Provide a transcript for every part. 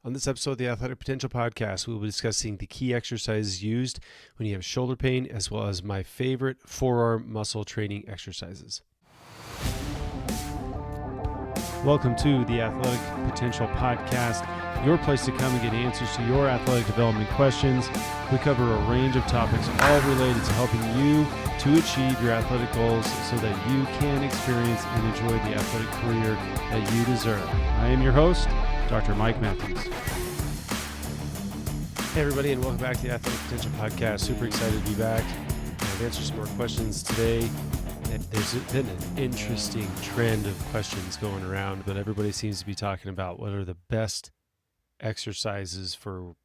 On this episode of the Athletic Potential Podcast, we will be discussing the key exercises used when you have shoulder pain, as well as my favorite forearm muscle training exercises. Welcome to the Athletic Potential Podcast, your place to come and get answers to your athletic development questions. We cover a range of topics, all related to helping you to achieve your athletic goals so that you can experience and enjoy the athletic career that you deserve. I am your host, Dr. Mike Matthews. Hey everybody, and welcome back to the Athletic Potential Podcast. Super excited to be back. I've answered some more questions today. And there's been an interesting trend of questions going around, but everybody seems to be talking about what are the best exercises for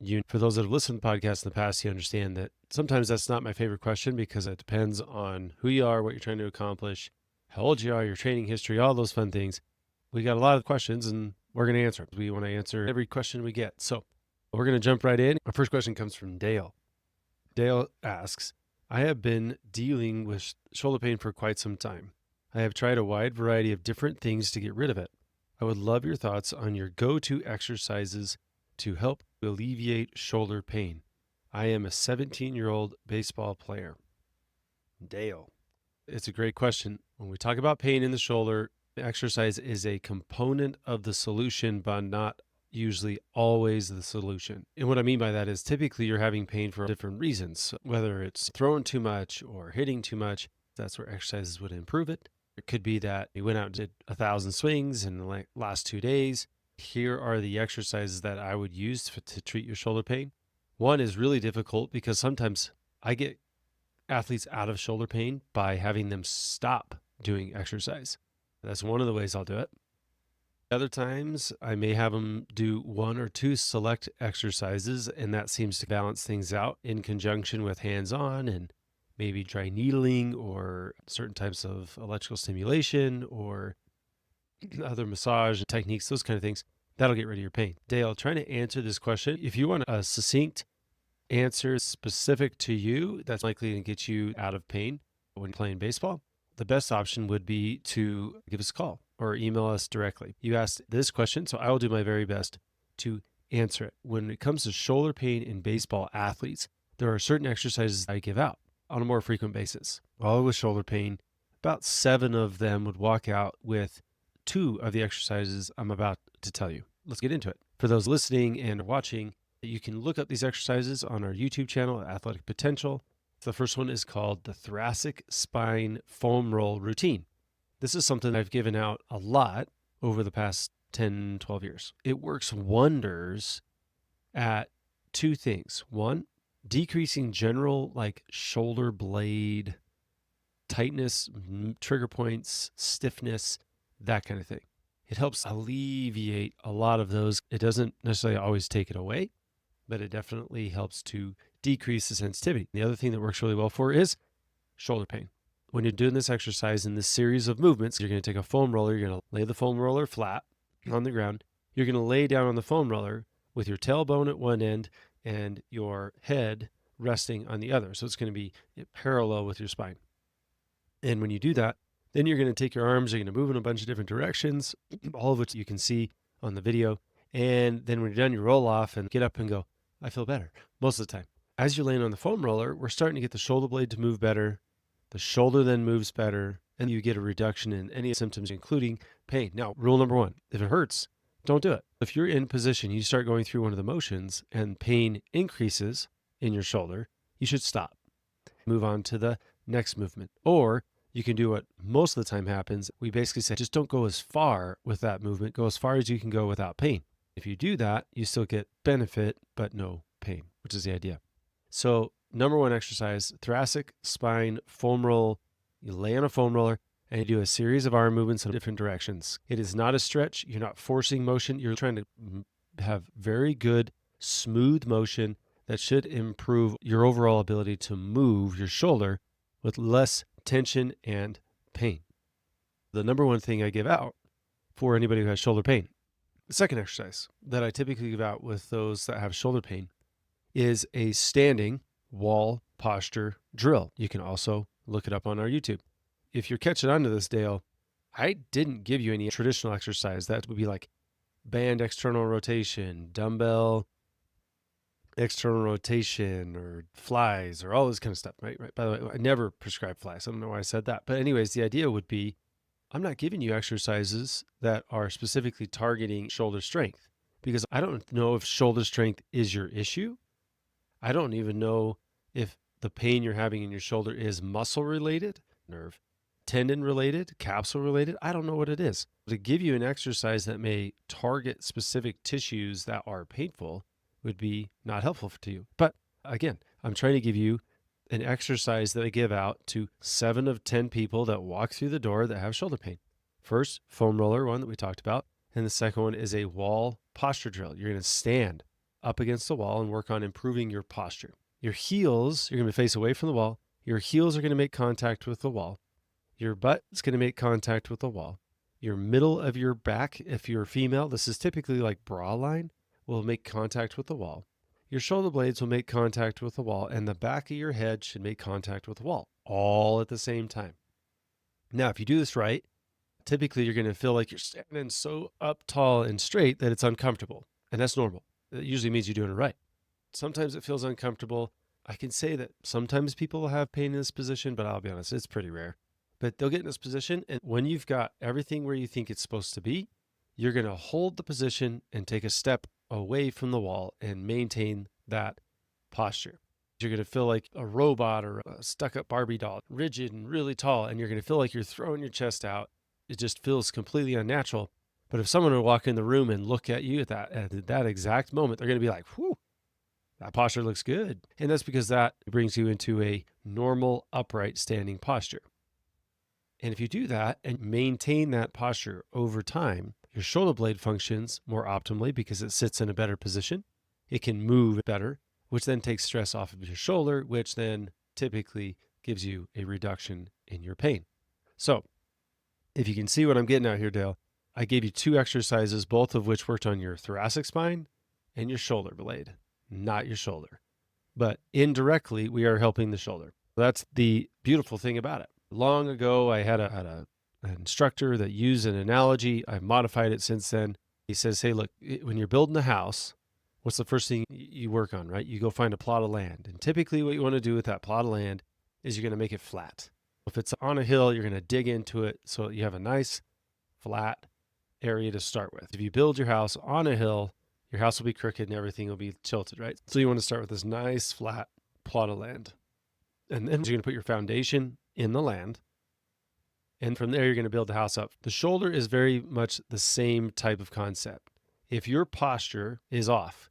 you. For those that have listened to podcasts in the past, you understand that sometimes that's not my favorite question because it depends on who you are, what you're trying to accomplish, how old you are, your training history, all those fun things. We got a lot of questions and we're going to answer them. We want to answer every question we get. So we're going to jump right in. Our first question comes from Dale. Dale asks, I have been dealing with shoulder pain for quite some time. I have tried a wide variety of different things to get rid of it. I would love your thoughts on your go-to exercises to help alleviate shoulder pain. I am a 17-year-old baseball player. Dale, it's a great question. When we talk about pain in the shoulder, exercise is a component of the solution, but not usually always the solution. And what I mean by that is typically you're having pain for different reasons, whether it's throwing too much or hitting too much. That's where exercises would improve it. It could be that you went out and did 1,000 swings in the last 2 days. Here are the exercises that I would use to treat your shoulder pain. One is really difficult because sometimes I get athletes out of shoulder pain by having them stop doing exercise. That's one of the ways I'll do it. Other times, I may have them do 1 or 2 select exercises, and that seems to balance things out in conjunction with hands-on and maybe dry needling or certain types of electrical stimulation or other massage techniques, those kind of things. That'll get rid of your pain. Dale, trying to answer this question, if you want a succinct answer specific to you, that's likely to get you out of pain when playing baseball, the best option would be to give us a call or email us directly. You asked this question, so I will do my very best to answer it. When it comes to shoulder pain in baseball athletes, there are certain exercises I give out on a more frequent basis. All with shoulder pain, about 7 of them would walk out with 2 of the exercises I'm about to tell you. Let's get into it. For those listening and watching, you can look up these exercises on our YouTube channel, Athletic Potential. The first one is called the Thoracic Spine Foam Roll Routine. This is something I've given out a lot over the past 10, 12 years. It works wonders at 2 things. One, decreasing general shoulder blade tightness, trigger points, stiffness, that kind of thing. It helps alleviate a lot of those. It doesn't necessarily always take it away, but it definitely helps to decrease the sensitivity. The other thing that works really well for is shoulder pain. When you're doing this exercise in this series of movements, you're going to take a foam roller, you're going to lay the foam roller flat on the ground. You're going to lay down on the foam roller with your tailbone at one end and your head resting on the other. So it's going to be parallel with your spine. And when you do that, then you're going to take your arms, you're going to move in a bunch of different directions, all of which you can see on the video. And then when you're done, you roll off and get up and go, I feel better most of the time. As you're laying on the foam roller, we're starting to get the shoulder blade to move better. The shoulder then moves better, and you get a reduction in any symptoms, including pain. Now, rule number 1, if it hurts, don't do it. If you're in position, you start going through one of the motions and pain increases in your shoulder, you should stop. Move on to the next movement. Or you can do what most of the time happens. We basically say, just don't go as far with that movement. Go as far as you can go without pain. If you do that, you still get benefit, but no pain, which is the idea. So number 1 exercise, thoracic spine foam roll. You lay on a foam roller and you do a series of arm movements in different directions. It is not a stretch. You're not forcing motion. You're trying to have very good, smooth motion that should improve your overall ability to move your shoulder with less tension and pain. The number 1 thing I give out for anybody who has shoulder pain. The second exercise that I typically give out with those that have shoulder pain is a standing wall posture drill. You can also look it up on our YouTube. If you're catching on to this, Dale, I didn't give you any traditional exercise. That would be like band external rotation, dumbbell external rotation, or flies, or all this kind of stuff, right? By the way, I never prescribe flies. I don't know why I said that. But anyways, the idea would be I'm not giving you exercises that are specifically targeting shoulder strength because I don't know if shoulder strength is your issue. I don't even know if the pain you're having in your shoulder is muscle related, nerve, tendon related, capsule related. I don't know what it is. To give you an exercise that may target specific tissues that are painful would be not helpful to you. But again, I'm trying to give you an exercise that I give out to 7 of 10 people that walk through the door that have shoulder pain. First, foam roller, one that we talked about. And the second one is a wall posture drill. You're going to stand up against the wall and work on improving your posture. Your heels, you're going to face away from the wall. Your heels are going to make contact with the wall. Your butt is going to make contact with the wall. Your middle of your back, if you're female, this is typically like bra line, will make contact with the wall. Your shoulder blades will make contact with the wall, and the back of your head should make contact with the wall, all at the same time. Now, if you do this right, typically you're going to feel like you're standing so up tall and straight that it's uncomfortable, and that's normal. It usually means you're doing it right. Sometimes it feels uncomfortable. I can say that sometimes people will have pain in this position, but I'll be honest, it's pretty rare. But they'll get in this position, and when you've got everything where you think it's supposed to be, you're going to hold the position and take a step away from the wall and maintain that posture. You're going to feel like a robot or a stuck-up Barbie doll, rigid and really tall, and you're going to feel like you're throwing your chest out. It just feels completely unnatural. But if someone were to walk in the room and look at you at that exact moment, they're going to be like, whew, that posture looks good. And that's because that brings you into a normal, upright, standing posture. And if you do that and maintain that posture over time, your shoulder blade functions more optimally because it sits in a better position. It can move better, which then takes stress off of your shoulder, which then typically gives you a reduction in your pain. So if you can see what I'm getting at here, Dale, I gave you 2 exercises, both of which worked on your thoracic spine and your shoulder blade, not your shoulder. But indirectly, we are helping the shoulder. That's the beautiful thing about it. Long ago, I had an instructor that used an analogy. I've modified it since then. He says, hey, look, when you're building a house, what's the first thing you work on, right? You go find a plot of land. And typically what you want to do with that plot of land is you're going to make it flat. If it's on a hill, you're going to dig into it so you have a nice flat area to start with. If you build your house on a hill, your house will be crooked and everything will be tilted, right? So you want to start with this nice flat plot of land. And then you're going to put your foundation in the land. And from there, you're going to build the house up. The shoulder is very much the same type of concept. If your posture is off,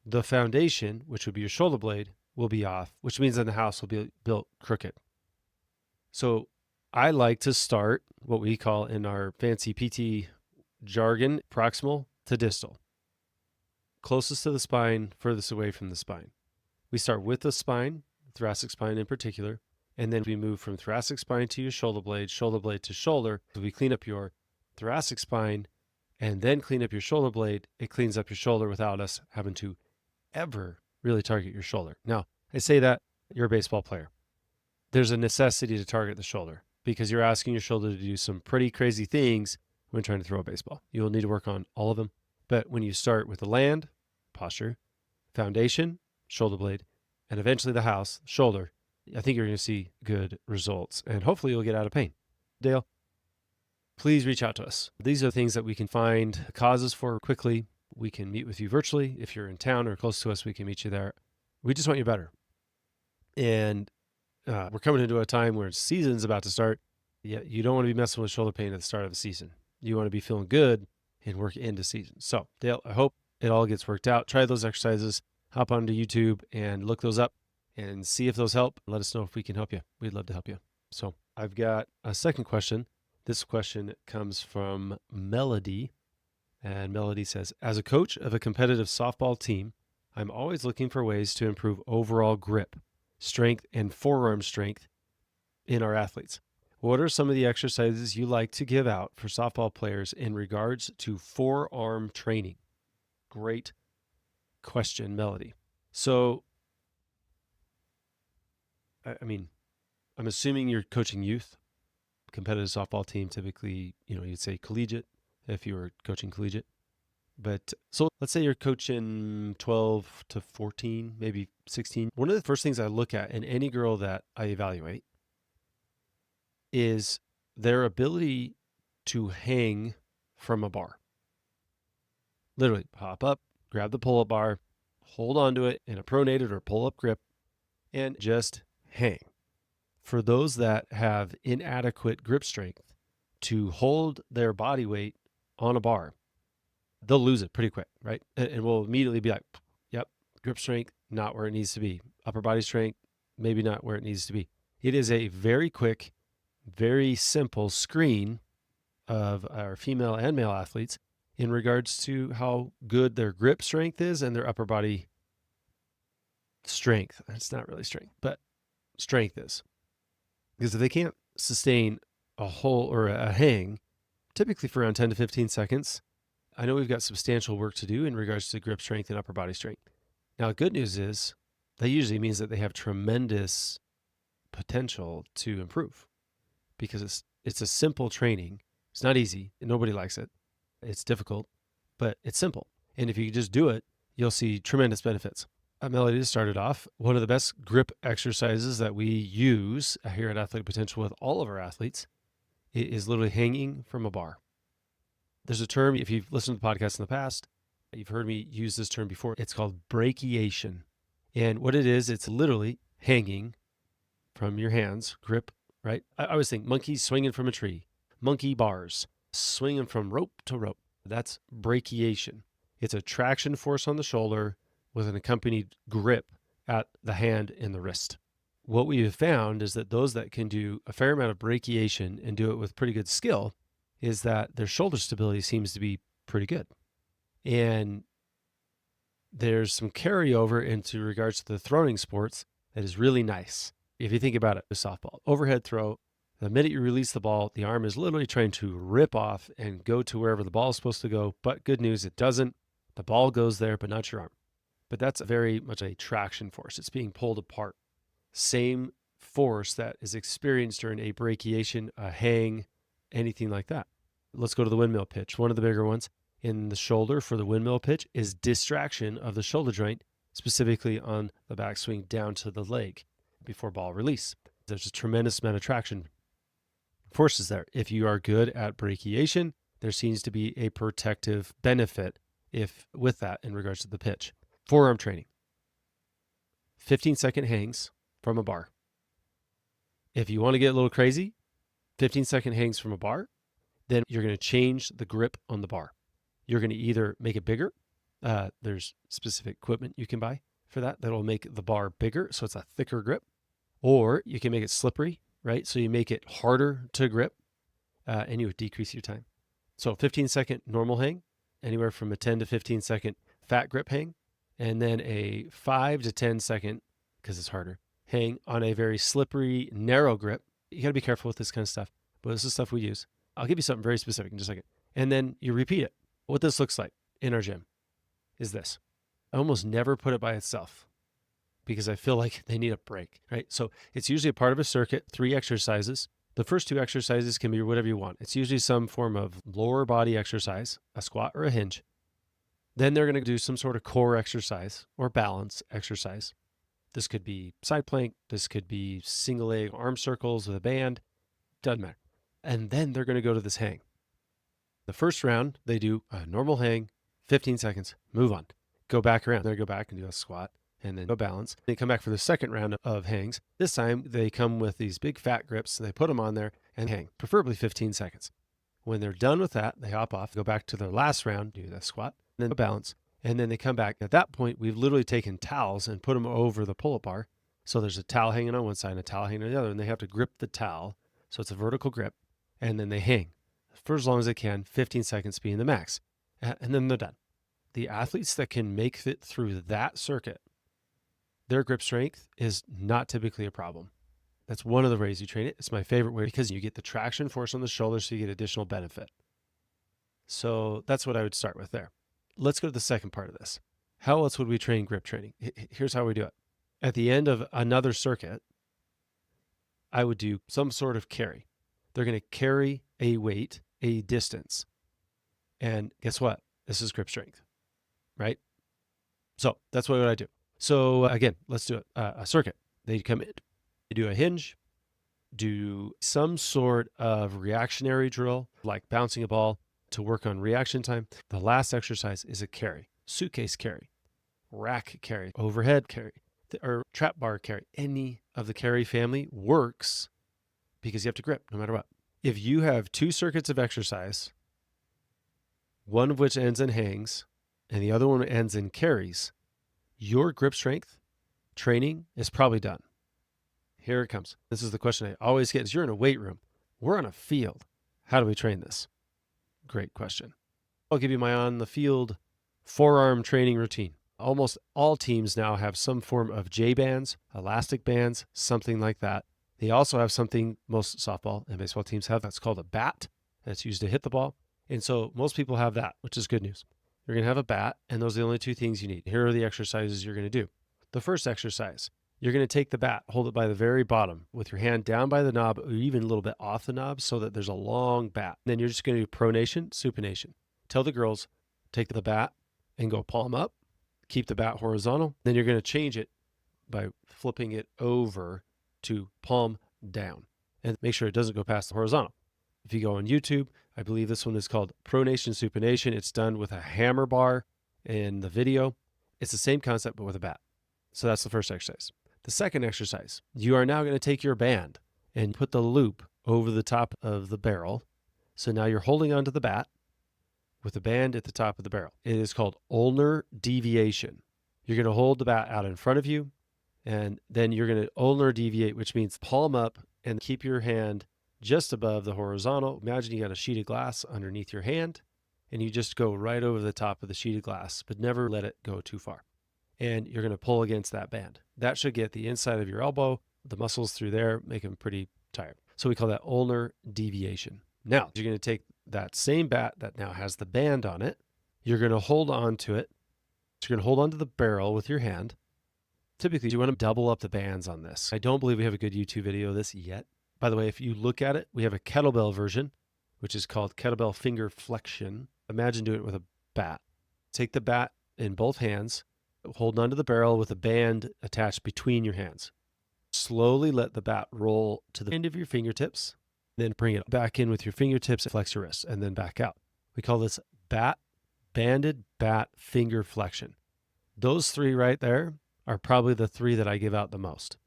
the foundation, which would be your shoulder blade, will be off, which means that the house will be built crooked. So I like to start what we call in our fancy PT jargon, proximal to distal. Closest to the spine, furthest away from the spine. We start with the spine, thoracic spine in particular, and then we move from thoracic spine to your shoulder blade to shoulder. So we clean up your thoracic spine and then clean up your shoulder blade. It cleans up your shoulder without us having to ever really target your shoulder. Now, I say that you're a baseball player. There's a necessity to target the shoulder because you're asking your shoulder to do some pretty crazy things when trying to throw a baseball. You will need to work on all of them. But when you start with the land, posture, foundation, shoulder blade, and eventually the house, shoulder, I think you're going to see good results and hopefully you'll get out of pain. Dale, please reach out to us. These are things that we can find causes for quickly. We can meet with you virtually. If you're in town or close to us, we can meet you there. We just want you better. And we're coming into a time where season's about to start. Yeah, you don't want to be messing with shoulder pain at the start of the season. You want to be feeling good and work into season. So Dale, I hope it all gets worked out. Try those exercises. Hop onto YouTube and look those up and see if those help. Let us know if we can help you. We'd love to help you. So I've got a second question. This question comes from Melody. And Melody says, as a coach of a competitive softball team, I'm always looking for ways to improve overall grip, strength, and forearm strength in our athletes. What are some of the exercises you like to give out for softball players in regards to forearm training? Great question, Melody. So, I'm assuming you're coaching youth, competitive softball team, typically, you'd say collegiate if you were coaching collegiate. But so let's say you're coaching 12 to 14, maybe 16. One of the first things I look at in any girl that I evaluate is their ability to hang from a bar. Literally hop up, grab the pull-up bar, hold onto it in a pronated or pull-up grip, and just hang. For those that have inadequate grip strength to hold their body weight on a bar, they'll lose it pretty quick, right? And we'll immediately be like, yep, grip strength, not where it needs to be. Upper body strength, maybe not where it needs to be. It is a very quick, very simple screen of our female and male athletes in regards to how good their grip strength is and their upper body strength. It's not really strength, but strength is. Because if they can't sustain a hold or a hang, typically for around 10 to 15 seconds, I know we've got substantial work to do in regards to grip strength and upper body strength. Now, the good news is that usually means that they have tremendous potential to improve because it's a simple training. It's not easy. Nobody likes it. It's difficult, but it's simple. And if you just do it, you'll see tremendous benefits. Melody started off, one of the best grip exercises that we use here at Athletic Potential with all of our athletes is literally hanging from a bar. There's a term, if you've listened to the podcast in the past, you've heard me use this term before. It's called brachiation. And what it is, it's literally hanging from your hands, grip, right? I always think monkeys swinging from a tree, monkey bars, swinging from rope to rope. That's brachiation. It's a traction force on the shoulder with an accompanied grip at the hand and the wrist. What we have found is that those that can do a fair amount of brachiation and do it with pretty good skill is that their shoulder stability seems to be pretty good. And there's some carryover into regards to the throwing sports that is really nice. If you think about it, a softball, overhead throw, the minute you release the ball, the arm is literally trying to rip off and go to wherever the ball is supposed to go. But good news, it doesn't. The ball goes there, but not your arm. But that's very much a traction force. It's being pulled apart. Same force that is experienced during a brachiation, a hang, anything like that. Let's go to the windmill pitch. One of the bigger ones in the shoulder for the windmill pitch is distraction of the shoulder joint, specifically on the backswing down to the leg before ball release. There's a tremendous amount of traction forces there. If you are good at brachiation, there seems to be a protective benefit with that in regards to the pitch. Forearm training. 15-second hangs from a bar. If you want to get a little crazy, 15-second hangs from a bar, then you're going to change the grip on the bar. You're going to either make it bigger. There's specific equipment you can buy for that that'll make the bar bigger, so it's a thicker grip. Or you can make it slippery, right? So you make it harder to grip, and you would decrease your time. So 15-second normal hang, anywhere from a 10 to 15-second fat grip hang, and then a 5 to 10-second, because it's harder, hang on a very slippery, narrow grip. You got to be careful with this kind of stuff, but this is stuff we use. I'll give you something very specific in just a second. And then you repeat it. What this looks like in our gym is this. I almost never put it by itself because I feel like they need a break, right? So it's usually a part of a circuit, 3 exercises. The first 2 exercises can be whatever you want. It's usually some form of lower body exercise, a squat or a hinge. Then they're going to do some sort of core exercise or balance exercise. This could be side plank. This could be single leg arm circles with a band. Doesn't matter. And then they're going to go to this hang. The first round, they do a normal hang, 15 seconds, move on. Go back around. They go back and do a squat and then go balance. They come back for the second round of hangs. This time they come with these big fat grips. They put them on there and hang, preferably 15 seconds. When they're done with that, they hop off, go back to their last round, do the squat, and then balance. And then they come back. At that point, we've literally taken towels and put them over the pull-up bar. So there's a towel hanging on one side and a towel hanging on the other, and they have to grip the towel. So it's a vertical grip. And then they hang for as long as they can, 15 seconds being the max. And then they're done. The athletes that can make it through that circuit, their grip strength is not typically a problem. That's one of the ways you train it. It's my favorite way because you get the traction force on the shoulder, so you get additional benefit. So that's what I would start with there. Let's go to the second part of this. How else would we train grip training? Here's how we do it. At the end of another circuit, I would do some sort of carry. They're going to carry a weight, a distance. And guess what? This is grip strength, right? So that's what I do. So again, let's do a circuit. They come in, you do a hinge, do some sort of reactionary drill, like bouncing a ball to work on reaction time. The last exercise is a carry, suitcase carry, rack carry, overhead carry, or trap bar carry. Any of the carry family works because you have to grip no matter what. If you have 2 circuits of exercise, one of which ends in hangs and the other one ends in carries, your grip strength training is probably done. Here it comes. This is the question I always get is you're in a weight room. We're on a field. How do we train this? Great question. I'll give you my on the field forearm training routine. Almost all teams now have some form of J bands, elastic bands, something like that. They also have something most softball and baseball teams have that's called a bat that's used to hit the ball. And so most people have that, which is good news. You're going to have a bat, and those are the only 2 things you need. Here are the exercises you're going to do. The first exercise, you're going to take the bat, hold it by the very bottom with your hand down by the knob or even a little bit off the knob so that there's a long bat. And then you're just going to do pronation, supination. Tell the girls, take the bat and go palm up, keep the bat horizontal. Then you're going to change it by flipping it over to palm down and make sure it doesn't go past the horizontal. If you go on YouTube, I believe this one is called pronation, supination. It's done with a hammer bar in the video. It's the same concept, but with a bat. So that's the first exercise. The second exercise, you are now going to take your band and put the loop over the top of the barrel. So now you're holding onto the bat with the band at the top of the barrel. It is called ulnar deviation. You're going to hold the bat out in front of you, and then you're going to ulnar deviate, which means palm up and keep your hand just above the horizontal. Imagine you got a sheet of glass underneath your hand, and you just go right over the top of the sheet of glass, but never let it go too far. And you're going to pull against that band. That should get the inside of your elbow, the muscles through there, make them pretty tired. So we call that ulnar deviation. Now, you're going to take that same bat that now has the band on it. You're going to hold on to it. So you're going to hold onto the barrel with your hand. Typically, you want to double up the bands on this. I don't believe we have a good YouTube video of this yet. By the way, if you look at it, we have a kettlebell version, which is called kettlebell finger flexion. Imagine doing it with a bat. Take the bat in both hands, hold onto the barrel with a band attached between your hands. Slowly let the bat roll to the end of your fingertips, then bring it back in with your fingertips, flex your wrists, and then back out. We call this banded bat finger flexion. Those 3 right there are probably the 3 that I give out the most.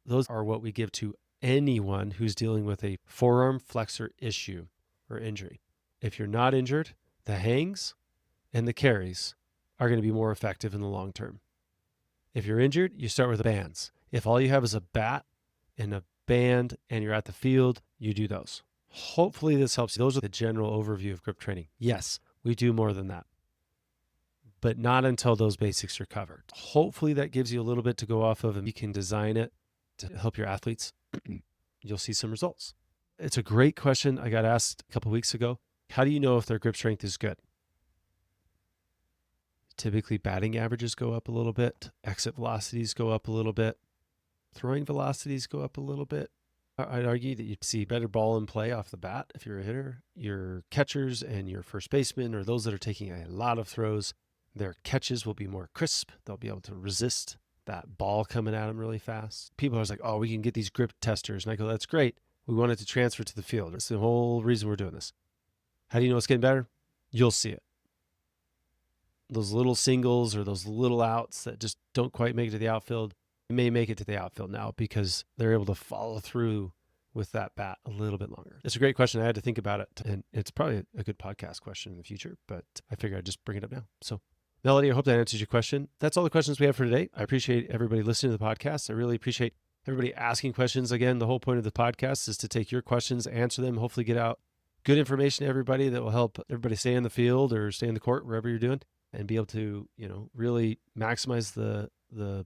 Those are what we give to anyone who's dealing with a forearm flexor issue or injury. If you're not injured, the hangs and the carries are going to be more effective in the long term. If you're injured, you start with the bands. If all you have is a bat and a band and you're at the field, you do those. Hopefully this helps you. Those are the general overview of grip training. Yes, we do more than that, but not until those basics are covered. Hopefully that gives you a little bit to go off of and you can design it to help your athletes. You'll see some results. It's a great question I got asked a couple of weeks ago. How do you know if their grip strength is good? Typically batting averages go up a little bit. Exit velocities go up a little bit. Throwing velocities go up a little bit. I'd argue that you'd see better ball in play off the bat if you're a hitter. Your catchers and your first basemen or those that are taking a lot of throws, their catches will be more crisp. They'll be able to resist that ball coming at them really fast. People are like, oh, we can get these grip testers. And I go, that's great. We want it to transfer to the field. That's the whole reason we're doing this. How do you know it's getting better? You'll see it. Those little singles or those little outs that just don't quite make it to the outfield, may make it to the outfield now because they're able to follow through with that bat a little bit longer. It's a great question. I had to think about it, and it's probably a good podcast question in the future, but I figured I'd just bring it up now. So Melody, I hope that answers your question. That's all the questions we have for today. I appreciate everybody listening to the podcast. I really appreciate everybody asking questions. Again, the whole point of the podcast is to take your questions, answer them, hopefully get out good information to everybody that will help everybody stay in the field or stay in the court, wherever you're doing, and be able to, really maximize the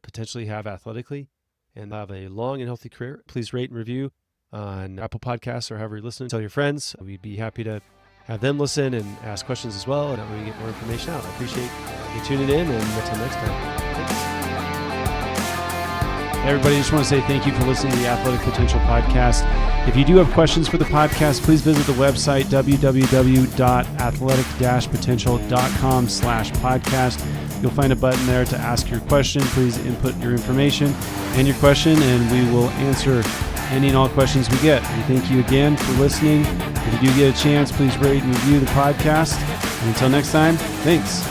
potential you have athletically and have a long and healthy career. Please rate and review on Apple Podcasts or however you're listening. Tell your friends. We'd be happy to have them listen and ask questions as well, and that way we get more information out. I appreciate you tuning in, and until next time, thanks. Everybody, just want to say thank you for listening to the Athletic Potential Podcast. If you do have questions for the podcast, please visit the website, www.athletic-potential.com/podcast. You'll find a button there to ask your question. Please input your information and your question, and we will answer any and all questions we get. And thank you again for listening. If you do get a chance, please rate and review the podcast. And until next time, thanks.